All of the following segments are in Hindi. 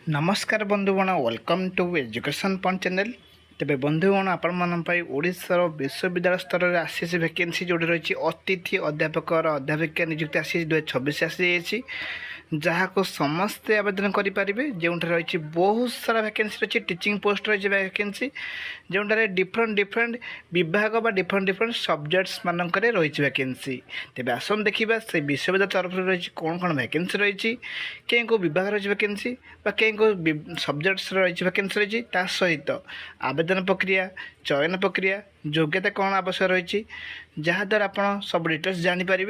नमस्कार बंधुगण welcome to education point channel. तेरे बंधुगण आपण ओडिशार विश्वविद्यालय स्तर में आसी वैकेंसी जोड़ी रही अतिथि अध्यापक और अध्यापिका नियुक्ति आसी 2026 आसी जहाँ को समस्ते आवेदन करेंगे जो रही बहुत सारा वैकेंसी रही टीचिंग पोस्ट रही वैकेंसी जो डिफरेंट विभाग बा डिफरेंट सब्जेक्ट्स मानक रही वैकेंसी। तेज आसन देखा से विश्वविद्यालय तरफ रही कौन कौन वैकेंसी रही कहीं को विभाग रही वैकेंसी कहीं को सब्जेक्ट्स रही वैकेंसी रही सहित आवेदन प्रक्रिया चयन प्रक्रिया योग्यता कौन आवश्यक रही जहाद्वारा आप सब डिटेल्स जानीपर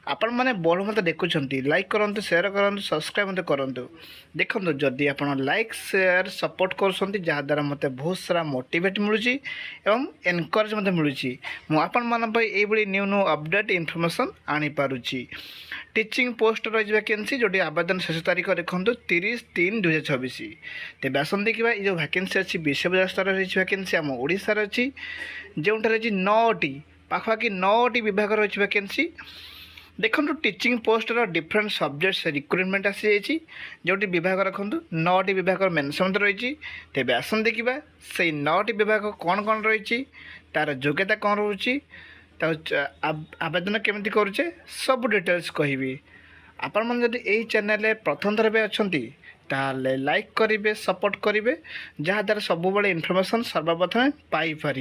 आपण मैंने बड़ मत देखुं लाइक करूँ सेयार करूँ सब्सक्राइब मत करूँ देखो जदि आप लाइक सेयार सपोर्ट कर जहाद्वारा मत बहुत सारा मोटिवेट मिलूँ एवं एनकरेज मिलूँ मुझे न्यू न्यू अपडेट इनफॉरमेशन आनीपारुची। टीचिंग पोस्ट रही वैकेंसी जोटी आवेदन शेष तारीख देखो 30/3/2026। तेज आसन देखा जो वैकेंसी अच्छी विश्वविद्यालय स्तर रही वैकेंसी आम ओडिशार अच्छी जो रही 9टी पाखापाखि 9टी विभाग रही वैकेंसी। देखो teaching poster different subjects recruitment आसी जाइए जोटी विभाग रखु 9टी विभाग मेनसन रही। तेज आसन देखा से 9टी विभाग कौन कौन रही तार योग्यता कौन रोचे आवेदन केमी करुचे सब डिटेल्स कहि आपण मैंने जब यही चैनल प्रथम थर पे अच्छा ताले लाइक करेंगे सपोर्ट करेंगे जहाद्वारा सब इनफॉरमेशन सर्वप्रथम पाइपर।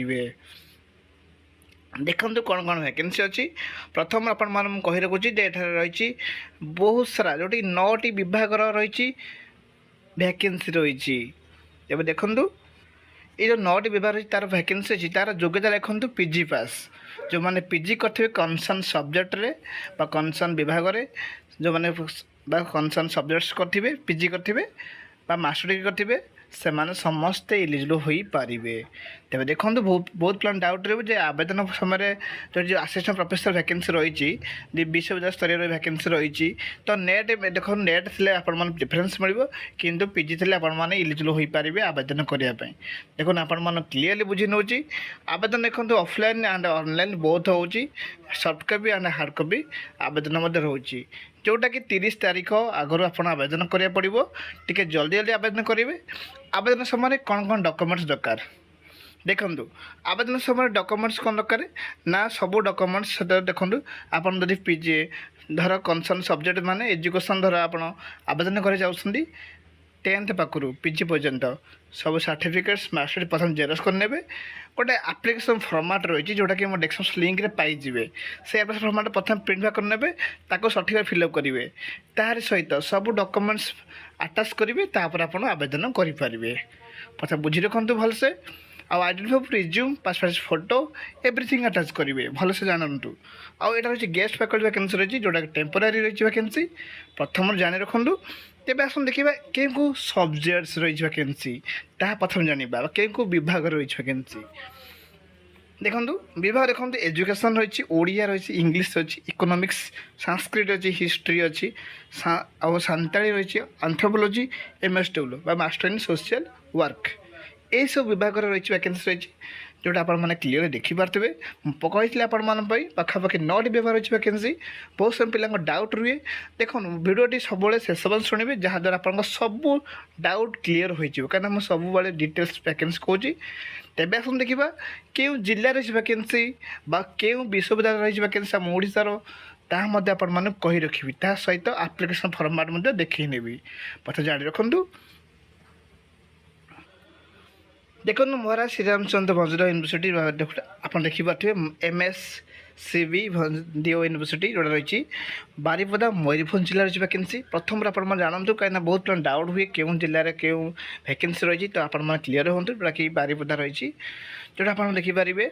देखो कौन कौन वैकेंसी अच्छी प्रथम आपण कही रखुची रही बहुत सारा जोटी 9टी विभाग रही वैकेंसी रही। एवं देखु ये जो 9टी विभाग रही तार वैकेंसी अच्छी तार योग्यता देखो पीजी पास जो मैंने पीजी करते कनसर्न सब्जेक्ट रे कनसर्न विभाग रे जो मैंने कनसर्न सब्जेक्ट्स करते पीजी करते मास्टर डिग्री करते से माने समस्ते एलिजिबल हो पारे। तेज देखो बहुत प्लान डाउट रही आवेदन समय जो असिस्टेंट प्रोफेसर वैकेंसी रही विश्वविद्यालय स्तर वैकेंसी रही तो नेट देखो नेट थे आप डिफरेन्स मिल कि पीजी थे आपने एलिजिबल हो पारे आवेदन करने। देखो आपण क्लीयरली बुझी नौ आवेदन देखो ऑफलाइन एंड ऑनलाइन बोथ हो soft copy and hard copy आवेदन रोचे जोटा कि 30 तारीख आगु आप आवेदन करा पड़ो टी जल्दी जल्दी आवेदन करेंगे। आवेदन समय कौन कौन डॉक्यूमेंट्स दरकार देखो आवेदन समय डॉक्यूमेंट्स कौन दरकार ना सब डॉक्यूमेंट्स देखो आप पीजी धर कनसर्न सब्जेक्ट माने एजुकेशन धर आप आवेदन कर 10th पाखु पीजी पर्यंत सब सर्टिफिकेट्स मास्टर प्रथम जेरक्स करने गोटे आप्लिकेसन फर्माट रही जोटा कि डेस्क्रिप्शन लिंक रे पाइबे से एप्लिकेशन फर्माट प्रथम प्रिंट बाक करने सर्टिफिकेट फिलअप करेंगे तार सहित सब डॉक्यूमेंट्स अटैच करेंगे तापर आप आवेदन करेंगे। प्रथम बुझी रखु भलसे identity resume passport photo everything attach करेंगे भलसे जानतु। आउ यहाँ रही गेस्ट फैकल्टी वैकेंसी रही जोटा टेम्पोरारी रही वैकेंसी प्रथम जानी रखु। तेज आस देखा कहीं को सब्जेक्ट्स रही वैकेंसी ता प्रथम जाना कहीं को विभाग रही वैकेंसी देखो विभाग देखो एजुकेशन रही ओडिया रही इंग्लिश रही इकोनॉमिक्स संस्कृत अच्छी हिस्ट्री अच्छी सांताली रही anthropology MSW master in social work यही सब विभाग रही वैकेंसी रही जोटा आप क्लीयर देखिपारे कही पाखापाखि 9टी विभाग रही वैकेंसी बहुत सारे पिला डाउट रुए। देखो भिडियोटी सब शेष पर्यंत शुणे जहाद्वारा आप सब डाउट क्लीयर हो कहीं सब डिटेल्स वैकेंसी कौच। तेज आस देखा क्यों जिले रही वैकेंसी क्यों विश्वविद्यालय रही वैकेंसी आम ओडिशार ताहा आपण कही रखी सहित आप्लिकेसन फर्माट देखी पथ जाणी रखु। देखो महाराज श्रीरामचंद्र भंजर यूनिवर्सिटी आप देखिपे MSCB भंदियो यूनिवर्सिटी जोड़ा रही बारिपदा मयूरभंज जिले रही वैकेंसी प्रथम आप जानतु कहीं बहुत डाउट हुए क्यों जिले में क्यों वैकेंसी रही तो आप क्लीयर हूँ जोटा कि बारिपदा रही जोटा आप देखिपारे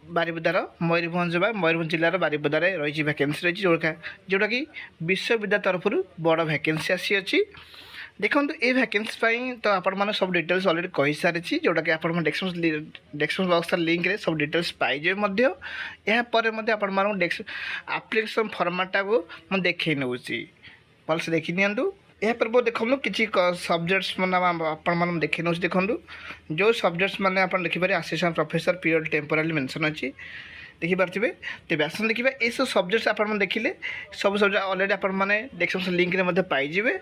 बारिपदार मयूरभंज मयूरभंज जिलार बारिपदार रही वैकेंसी रही जोटा कि विश्वविद्यालय तरफ बड़ वैकेंसी आसी अच्छी। देखो ये वैकेंसी तो आप सब डिटेल्स अलरेडी कही सारी जोटा कि आप डेस्क्रिप्शन बॉक्स लिंक रे सब डिटेल्स पाइजे आप्लिकेसन फर्माटा को मुझे देखी नौ भलसे देखी नियंतु। यहाँ देखो किसी सब्जेक्ट्स मैंने देखी नौ देखो जो सब्जेक्ट्स मैंने आप देखिपारे assistant professor period temporary mention अच्छी ଦେଖିପାରୁଥିବେ। ତେବେ ଆସନ୍ତୁ ଦେଖିବା ଏସବୁ ସବଜେକ୍ଟ ଆପଣମାନେ ଦେଖିଲେ ସବୁ ସବଜେକ୍ଟ ଅଲରେଡ଼ି ଆପଣମାନେ ଡେସ୍କ୍ରିପ୍ସନ୍ ଲିଙ୍କରେ ମଧ୍ୟ ପାଇଯିବେ।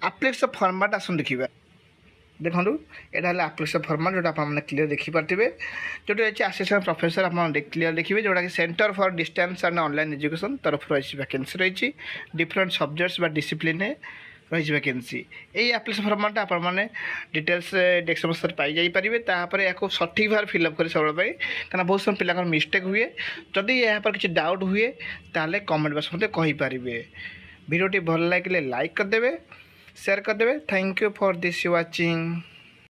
ଆପ୍ଲିକେସନ୍ ଫର୍ମାଟ୍ ଆସନ୍ତୁ ଦେଖିବା। ଦେଖନ୍ତୁ ଏଇଟା ହେଲା ଆପ୍ଲିକେସନ୍ ଫର୍ମାଟ୍ ଯେଉଁଟା ଆପଣମାନେ କ୍ଲିୟର ଦେଖିପାରୁଥିବେ। ଯେଉଁଟା ଅଛି ଆସିଷ୍ଟାଣ୍ଟ ପ୍ରଫେସର ଆପଣ କ୍ଲିୟର ଦେଖିବେ, ଯେଉଁଟାକି centre for distance and online education ତରଫରୁ ରହିଛି ଭ୍ୟାକେନ୍ସି ରହିଛି। ଡିଫରେଣ୍ଟ ସବଜେକ୍ଟସ୍ ବା ଡିସିପ୍ଲିନ୍ରେ ରହିଛି ଭ୍ୟାକେନ୍ସି। ଏଇ ଆପ୍ଲିକେସନ୍ ଫର୍ମାଟ୍ଟା ଆପଣମାନେ ଡିଟେଲ୍ସ ଡେସ୍କ୍ରିପ୍ସନ୍ରେ ପାଇଯାଇପାରିବେ। ତାପରେ ଏହାକୁ ସଠିକ୍ ଭାବରେ ଫିଲ୍ଅପ୍ କରି ସବୁବେଳେ ପାଇଁ, କାରଣ ବହୁତ ସମୟ ପିଲାଙ୍କର ମିଷ୍ଟେକ୍ ହୁଏ। ଯଦି ଏହା ଉପରେ କିଛି ଡାଉଟ୍ ହୁଏ ତାହେଲେ କମେଣ୍ଟ ବକ୍ସ ମୋତେ କହିପାରିବେ। ଭିଡ଼ିଓଟି ଭଲ ଲାଗିଲେ ଲାଇକ୍ କରିଦେବେ, ସେୟାର କରିଦେବେ। Thank you for this watching.